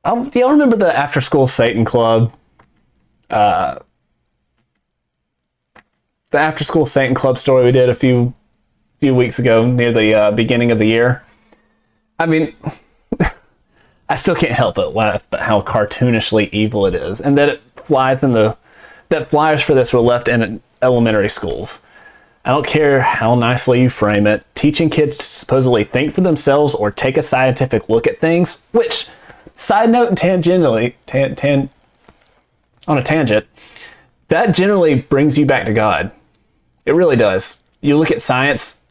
Do y'all remember the After School Satan Club? The After School Satan Club story we did a few weeks ago near the beginning of the year. I mean, I still can't help but laugh at how cartoonishly evil it is, and that flyers for this were left in elementary schools. I don't care how nicely you frame it. Teaching kids to supposedly think for themselves or take a scientific look at things, which, side note and tangentially, on a tangent, that generally brings you back to God. It really does. You look at science,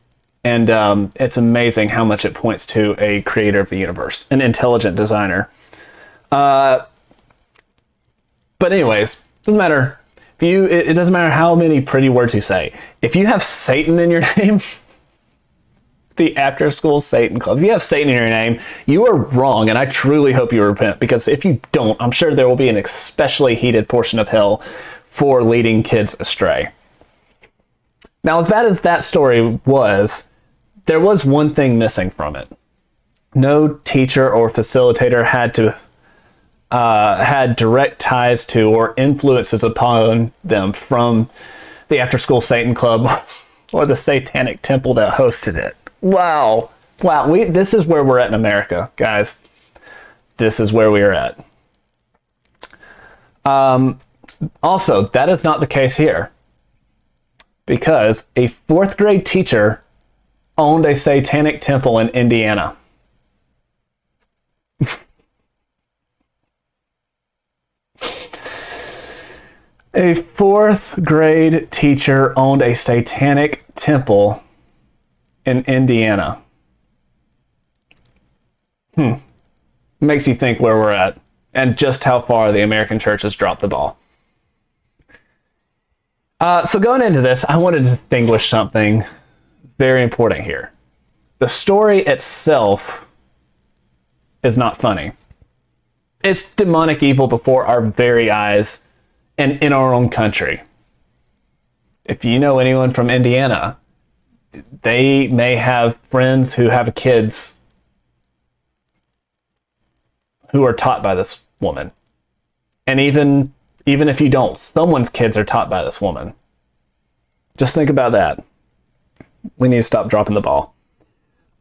and it's amazing how much it points to a creator of the universe, an intelligent designer. But anyways, doesn't matter. It doesn't matter how many pretty words you say. If you have Satan in your name, the After School Satan Club, if you have Satan in your name, you are wrong, and I truly hope you repent, because if you don't, I'm sure there will be an especially heated portion of hell for leading kids astray. Now, as bad as that story was, there was one thing missing from it. No teacher or facilitator had direct ties to or influences upon them from the After School Satan Club or the Satanic temple that hosted it. Wow. This is where we're at in America, guys. This is where we are at. Also, that is not the case here, because a 4th grade teacher owned a Satanic temple in Indiana. A 4th grade teacher owned a Satanic temple in Indiana. Makes you think where we're at and just how far the American church has dropped the ball. So going into this, I want to distinguish something very important here. The story itself is not funny. It's demonic evil before our very eyes and in our own country. If you know anyone from Indiana, they may have friends who have kids who are taught by this woman. And even if you don't, someone's kids are taught by this woman. Just think about that. We need to stop dropping the ball.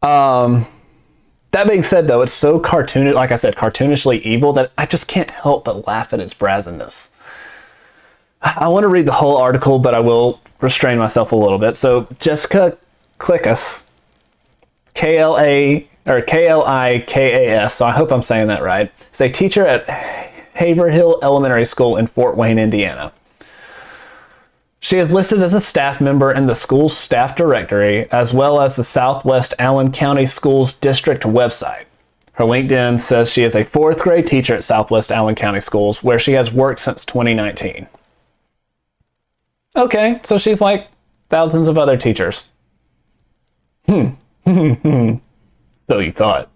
That being said, though, it's so like I said, cartoonishly evil that I just can't help but laugh at its brazenness. I want to read the whole article, but I will restrain myself a little bit. So Jessica Klickas, Klikas, so I hope I'm saying that right, is a teacher at Haverhill Elementary School in Fort Wayne, Indiana. She is listed as a staff member in the school's staff directory, as well as the Southwest Allen County Schools District website. Her LinkedIn says she is a 4th grade teacher at Southwest Allen County Schools, where she has worked since 2019. Okay, so she's like thousands of other teachers. So you thought.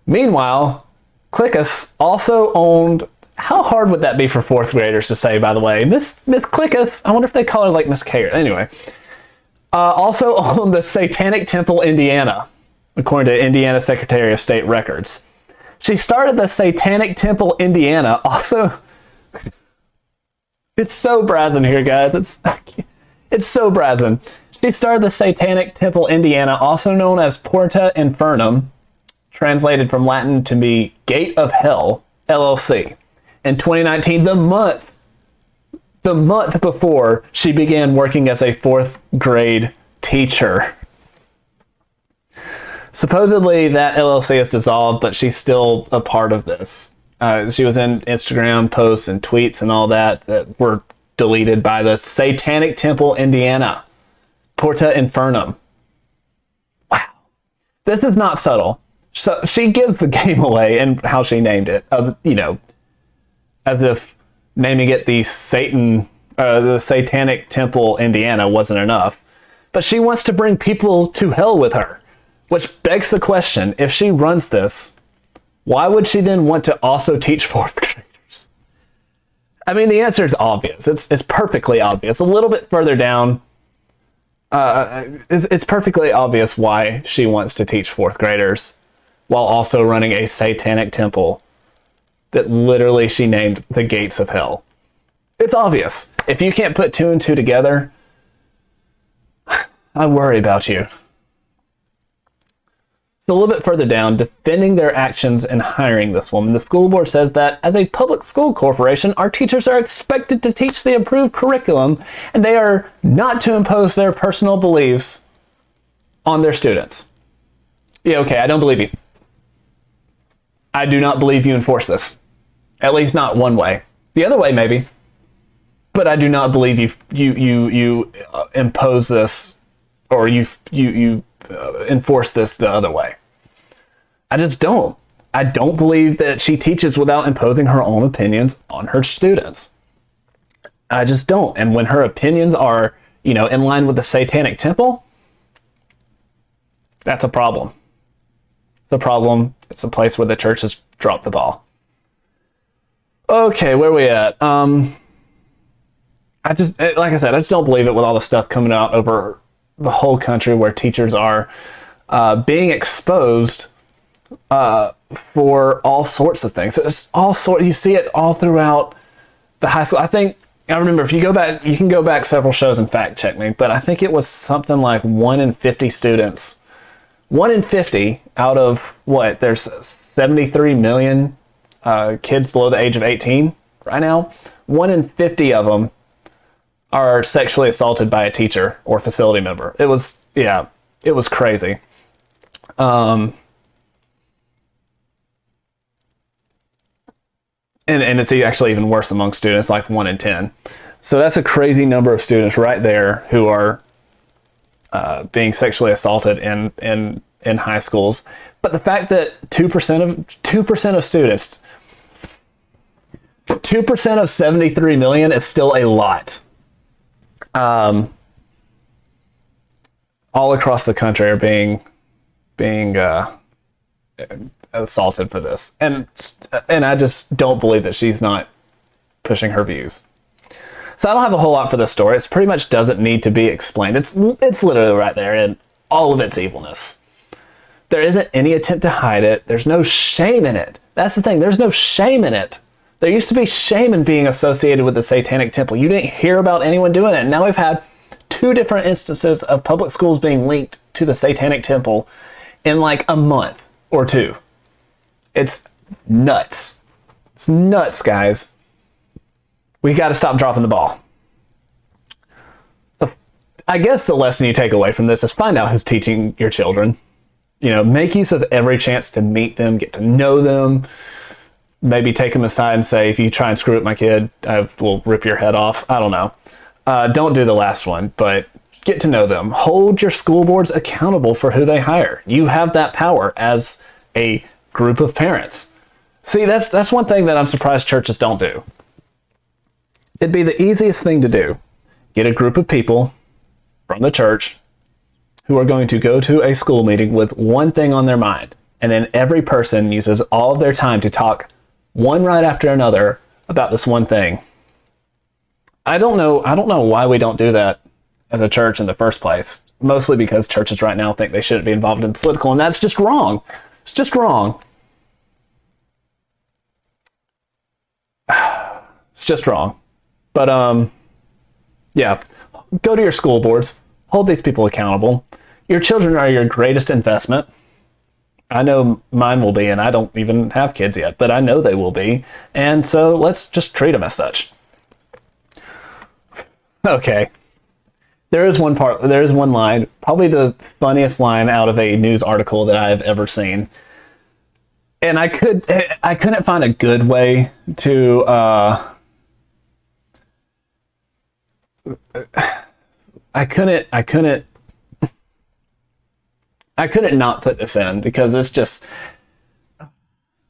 Meanwhile, Klickas also owned... How hard would that be for 4th graders to say, by the way? Miss Klickas, I wonder if they call her like Miss K. Anyway. Also owned the Satanic Temple, Indiana, according to Indiana Secretary of State records. She started the Satanic Temple, Indiana, also... It's so brazen here, guys. It's so brazen. She started the Satanic Temple, Indiana, also known as Porta Infernum, translated from Latin to be Gate of Hell, LLC. In 2019, the month before she began working as a 4th grade teacher. Supposedly that LLC is dissolved, but she's still a part of this. She was in Instagram posts and tweets and all that were deleted by the Satanic Temple, Indiana. Porta Infernum. Wow. This is not subtle. So she gives the game away and how she named it. As if naming it the Satanic Temple, Indiana wasn't enough. But she wants to bring people to hell with her. Which begs the question, if she runs this, why would she then want to also teach 4th graders? I mean, the answer is obvious. It's perfectly obvious. A little bit further down, it's perfectly obvious why she wants to teach 4th graders while also running a Satanic temple that literally she named the gates of hell. It's obvious. If you can't put two and two together, I worry about you. So a little bit further down, defending their actions in hiring this woman, the school board says that as a public school corporation, our teachers are expected to teach the approved curriculum, and they are not to impose their personal beliefs on their students. Yeah, okay, I don't believe you. I do not believe you enforce this. At least not one way. The other way, maybe. But I do not believe you impose this, or you enforce this the other way. I just don't. I don't believe that she teaches without imposing her own opinions on her students. I just don't. And when her opinions are, in line with the Satanic Temple, that's a problem. It's a problem. It's a place where the church has dropped the ball. Okay, where are we at? I just don't believe it with all the stuff coming out over the whole country where teachers are being exposed for all sorts of things. It's you see it all throughout the high school. I remember, if you go back, you can go back several shows and fact check me, but I think it was something like 1 in 50 students. 1 in 50 out of what? There's 73 million kids below the age of 18 right now. 1 in 50 of them are sexually assaulted by a teacher or facility member. It was crazy. And it's actually even worse among students, like 1 in 10. So that's a crazy number of students right there who are being sexually assaulted in high schools. But the fact that 2% of students, 2% of 73 million is still a lot. All across the country are being assaulted for this, and I just don't believe that she's not pushing her views. So I don't have a whole lot for this story. It pretty much doesn't need to be explained. It's literally right there in all of its evilness. There isn't any attempt to hide it. There's no shame in it. That's the thing. There's no shame in it. There used to be shame in being associated with the Satanic Temple. You didn't hear about anyone doing it. And now we've had 2 different instances of public schools being linked to the Satanic Temple in like a month or 2. It's nuts. It's nuts, guys. We got to stop dropping the ball. So I guess the lesson you take away from this is find out who's teaching your children. Make use of every chance to meet them, get to know them. Maybe take them aside and say, if you try and screw up my kid, I will rip your head off. I don't know. Don't do the last one, but get to know them. Hold your school boards accountable for who they hire. You have that power as a group of parents. See, that's one thing that I'm surprised churches don't do. It'd be the easiest thing to do. Get a group of people from the church who are going to go to a school meeting with one thing on their mind, and then every person uses all of their time to talk one right after another about this one thing. I don't know why we don't do that as a church in the first place. Mostly because churches right now think they shouldn't be involved in political, and that's just wrong. It's just wrong. It's just wrong. But yeah, go to your school boards. Hold these people accountable. Your children are your greatest investment. I know mine will be, and I don't even have kids yet, but I know they will be. And so let's just treat them as such. Okay. There is one line, probably the funniest line out of a news article that I've ever seen. And I couldn't find a good way to I couldn't not put this in because it's just,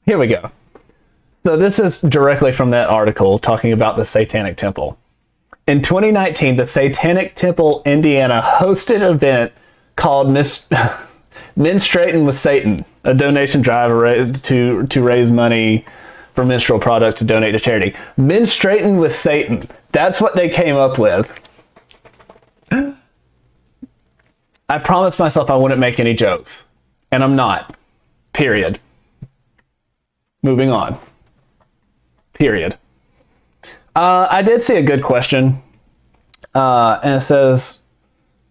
here we go. So this is directly from that article talking about the Satanic Temple. In 2019, the Satanic Temple, Indiana hosted an event called Menstruating with Satan, a donation drive to raise money for menstrual products to donate to charity. Menstruating with Satan. That's what they came up with. I promised myself I wouldn't make any jokes, and I'm not. Period. Moving on. Period. I did see a good question, and it says,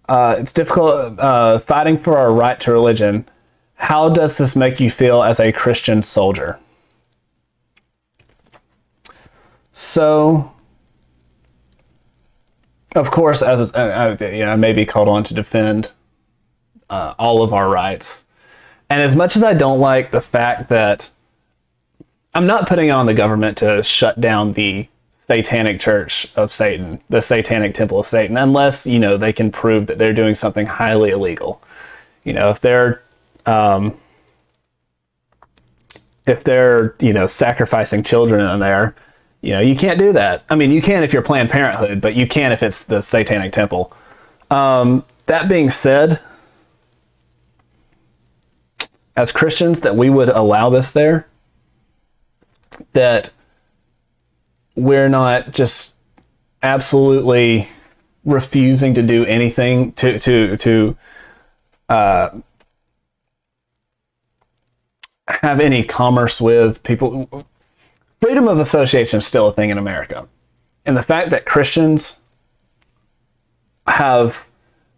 it's difficult fighting for our right to religion. How does this make you feel as a Christian soldier? So, of course, as I may be called on to defend all of our rights. And as much as I don't like the fact that I'm not putting on the government to shut down the Satanic Church of Satan, the Satanic Temple of Satan, unless, they can prove that they're doing something highly illegal. If they're sacrificing children in there, you can't do that. I mean, you can if you're Planned Parenthood, but you can't if it's the Satanic Temple. That being said, as Christians, that we would allow this there, that we're not just absolutely refusing to do anything to have any commerce with people. Freedom of association is still a thing in America. And the fact that Christians have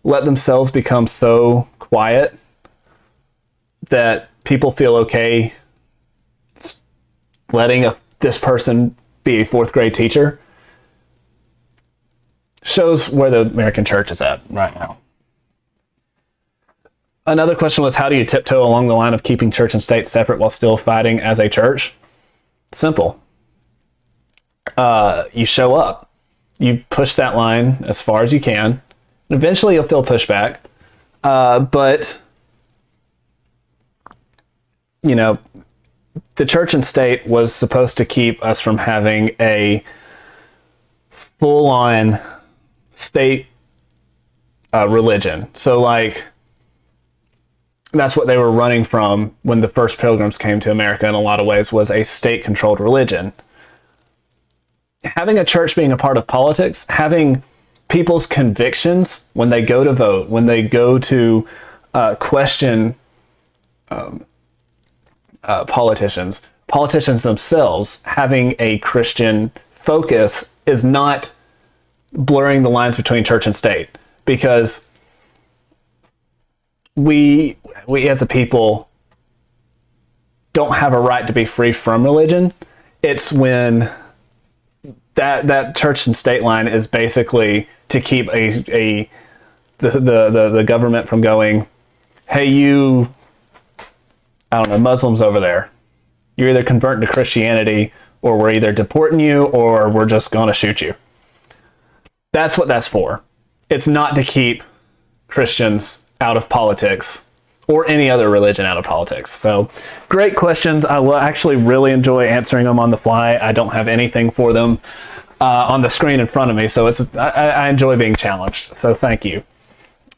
let themselves become so quiet that people feel okay letting this person be a fourth grade teacher shows where the American church is at right now. Another question was, how do you tiptoe along the line of keeping church and state separate while still fighting as a church? Simple. You show up. You push that line as far as you can. And eventually you'll feel pushback. But the church and state was supposed to keep us from having a full-on state religion. So, that's what they were running from when the first pilgrims came to America in a lot of ways, was a state-controlled religion. Having a church being a part of politics, having people's convictions when they go to vote, when they go to question politicians themselves, having a Christian focus is not blurring the lines between church and state, because we as a people don't have a right to be free from religion. It's when that church and state line is basically to keep the government from going, hey, you, I don't know, Muslims over there, you're either converting to Christianity, or we're either deporting you, or we're just going to shoot you. That's what that's for. It's not to keep Christians out of politics, or any other religion out of politics. So, great questions. I will actually really enjoy answering them on the fly. I don't have anything for them on the screen in front of me, so I enjoy being challenged. So thank you.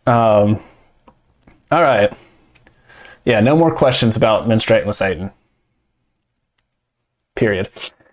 All right. Yeah, no more questions about menstruating with Satan. Period.